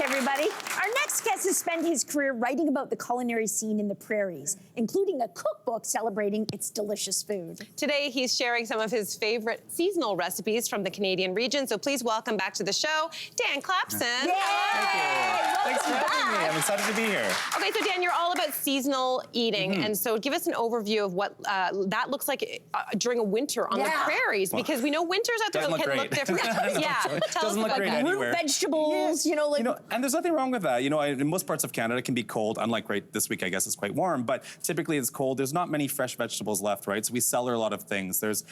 everybody. Our next guest has spent his career writing about the culinary scene in the prairies, including a cookbook celebrating its delicious food. Today, he's sharing some of his favorite seasonal recipes from the Canadian region. So please welcome back to the show, Dan Clapson. Yay! Thank you. Thanks for having me. I'm excited to be here. Okay, so Dan, you're all about seasonal eating, and so give us an overview of what that looks like during a winter on the prairies, because we know winters out there can look different. Tell us about that. Root vegetables, you know, like... And there's nothing wrong with that. You know, in most parts of Canada, it can be cold, unlike right this week, I guess it's quite warm, but typically it's cold. There's not many fresh vegetables left, right? So we cellar a lot of things. There's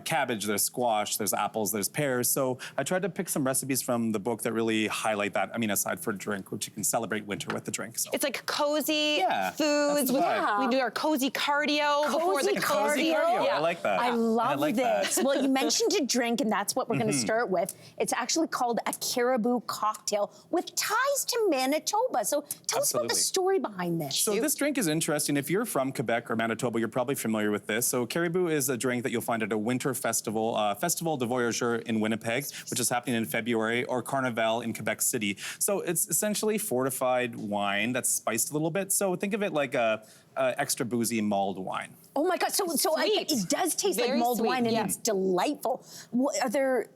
cabbage, there's squash, there's apples, there's pears. So I tried to pick some recipes from the book that really highlight that. I mean, aside for drink, which you can celebrate winter with the drink. So. It's like cozy foods. We do our cozy cardio before the cozy cardio. I like that. I love this. Well, you mentioned a drink, and that's what we're going to start with. It's actually called a Caribou Cocktail with ties to Manitoba. So tell us about the story behind this. So this drink is interesting. If you're from Quebec or Manitoba, you're probably familiar with this. So Caribou is a drink that you'll find at a winter festival, Festival de Voyageurs in Winnipeg, which is happening in February, or Carnival in Quebec City. So it's essentially fortified wine that's spiced a little bit. So think of it like a extra boozy mulled wine. Oh my God! So it does taste like mulled wine, and it's delightful.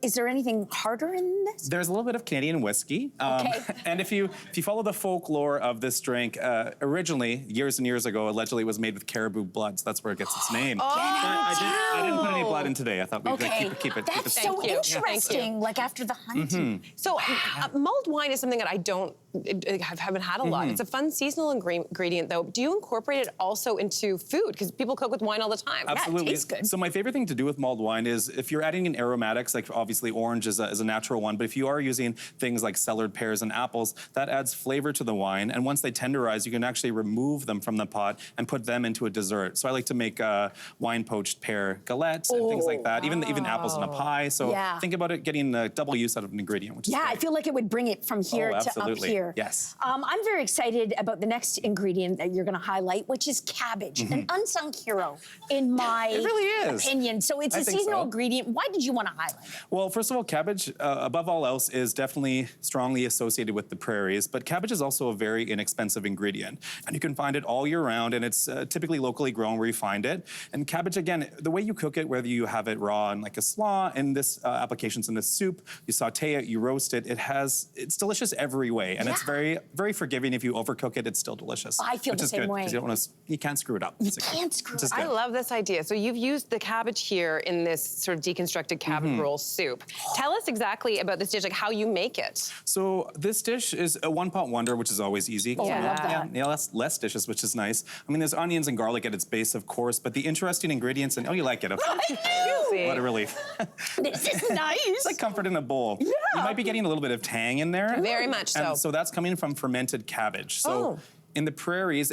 Is there anything harder in this? There's a little bit of Canadian whiskey. And if you follow the folklore of this drink, originally years and years ago, allegedly it was made with caribou blood. So that's where it gets its name. I didn't put any blood in today. I thought we'd keep it. That's so interesting. Like after the hunt. So mulled wine is something that I haven't had a lot. It's a fun seasonal ingredient, though. Do you incorporate it also into food? Because people cook with wine all the time. Absolutely. Yeah, it tastes good. So my favorite thing to do with mulled wine is if you're adding in aromatics, like obviously orange is a natural one, but if you are using things like cellared pears and apples, that adds flavor to the wine. And once they tenderize, you can actually remove them from the pot and put them into a dessert. So I like to make wine poached pear galettes and things like that, even apples in a pie. So think about it getting double use out of an ingredient, which is great. I feel like it would bring it from here to up here. Yes. I'm very excited about the next ingredient that you're going to highlight, which is cabbage, an unsung hero in my opinion. So it's a seasonal ingredient. Why did you want to highlight it? Well, first of all, cabbage, above all else, is definitely strongly associated with the prairies, but cabbage is also a very inexpensive ingredient. And you can find it all year round, and it's typically locally grown where you find it. And cabbage, again, the way you cook it, whether you have it raw in like a slaw, in this applications in this soup, you saute it, you roast it, it's delicious every way. And it's very, very forgiving. If you overcook it, it's still delicious. I feel the same way. You can't screw it up. You can't screw it up. I love this idea. So you've used the cabbage here in this sort of deconstructed cabbage roll soup. Tell us exactly about this dish, like how you make it. So this dish is a one-pot wonder, which is always easy. Oh, I love that. Yeah, less dishes, which is nice. I mean, there's onions and garlic at its base, of course, but the interesting ingredients, and you like it. What a relief. This is nice. It's like comfort in a bowl. Yeah. You might be getting a little bit of tang in there. Very much so. And so that's coming from fermented cabbage. So in the prairies,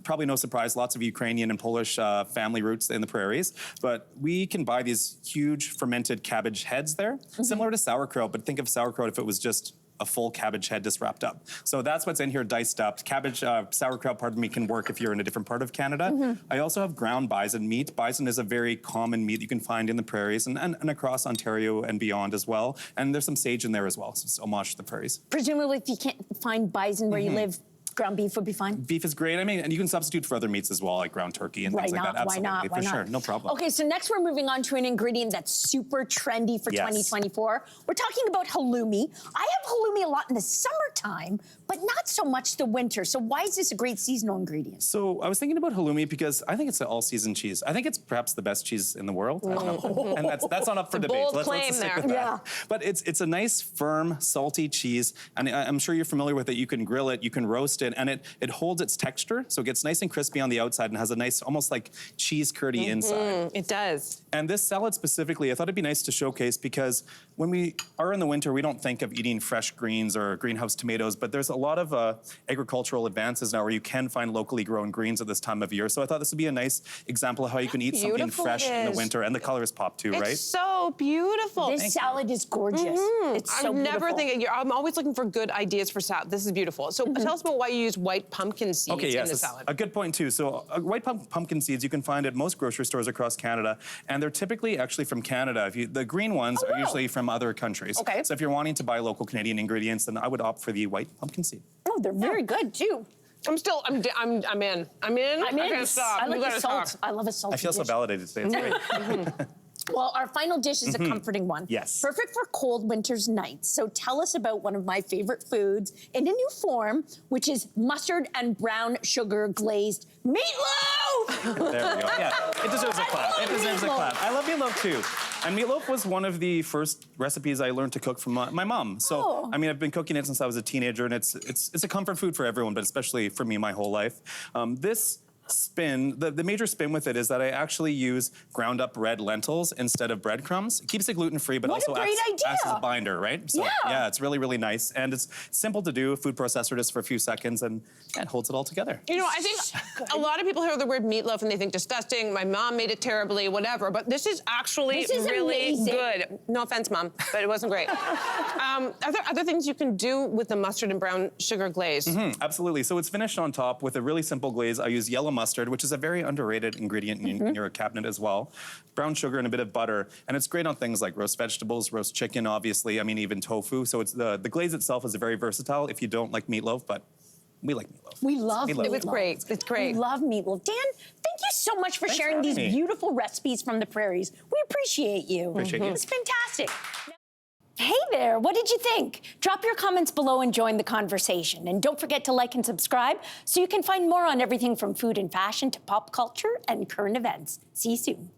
probably no surprise, lots of Ukrainian and Polish family roots in the prairies, but we can buy these huge fermented cabbage heads there, similar to sauerkraut, but think of sauerkraut if it was just a full cabbage head just wrapped up. So that's what's in here, diced up. Cabbage, sauerkraut, pardon me, can work if you're in a different part of Canada. I also have ground bison meat. Bison is a very common meat you can find in the prairies and across Ontario and beyond as well. And there's some sage in there as well, so it's homage to the prairies. Presumably, if you can't find bison where you live, ground beef would be fine? Beef is great. I mean, and you can substitute for other meats as well, like ground turkey and things like that. Absolutely, for sure, no problem. Okay, so next we're moving on to an ingredient that's super trendy for 2024. We're talking about halloumi. I have halloumi a lot in the summertime, but not so much the winter. So why is this a great seasonal ingredient? So I was thinking about halloumi because I think it's an all-season cheese. I think it's perhaps the best cheese in the world. I don't know. And that's not up for debate. Bold claim there. Yeah. But it's a nice, firm, salty cheese, and I'm sure you're familiar with it. You can grill it, you can roast it, and it holds its texture, so it gets nice and crispy on the outside and has a nice, almost like cheese curdy inside. It does. And this salad specifically, I thought it'd be nice to showcase because when we are in the winter, we don't think of eating fresh greens or greenhouse tomatoes, but there's a lot of agricultural advances now where you can find locally grown greens at this time of year. So I thought this would be a nice example of how you can eat something fresh in the winter, and the colors pop too, right? It's so beautiful. This salad is gorgeous. It's so beautiful. I'm always looking for good ideas for salad. This is beautiful. So tell us about why you use white pumpkin seeds in the salad. A good point too. So white pumpkin seeds you can find at most grocery stores across Canada, and they're typically actually from Canada. The green ones are usually from other countries. Okay. So if you're wanting to buy local Canadian ingredients, then I would opt for give you white pumpkin seed. Oh, they're very good too. I'm in. I'm in. I can't stop. I like You the gotta salt. talk. I love a salty I feel so dish. validated today. It's great. Well, our final dish is a comforting one. Yes. Perfect for cold winter's nights. So tell us about one of my favorite foods in a new form, which is mustard and brown sugar glazed meatloaf. There we go. Yeah, it deserves a clap. It deserves a clap. I love meatloaf too. And meatloaf was one of the first recipes I learned to cook from my mom. So, I mean, I've been cooking it since I was a teenager, and it's a comfort food for everyone, but especially for me my whole life. This spin, the major spin with it is that I actually use ground up red lentils instead of breadcrumbs. It keeps it gluten-free, but also acts as a binder, right? So yeah, it's really, really nice. And it's simple to do, food processor just for a few seconds, and it holds it all together. You know, I think a lot of people hear the word meatloaf and they think disgusting, my mom made it terribly, whatever, but this is actually really amazing. good. No offense, Mom, but it wasn't great. Are there other things you can do with the mustard and brown sugar glaze? Absolutely. So it's finished on top with a really simple glaze. I use yellow mustard, which is a very underrated ingredient in your cabinet as well. Brown sugar and a bit of butter. And it's great on things like roast vegetables, roast chicken, obviously. I mean, even tofu. So it's the glaze itself is very versatile if you don't like meatloaf, but we like meatloaf. We love meatloaf. It was great. It's great. We love meatloaf. Dan, thank you so much for sharing these beautiful recipes from the prairies. We appreciate you. Appreciate you. It's fantastic. Hey there, what did you think? Drop your comments below and join the conversation. And don't forget to like and subscribe so you can find more on everything from food and fashion to pop culture and current events. See you soon.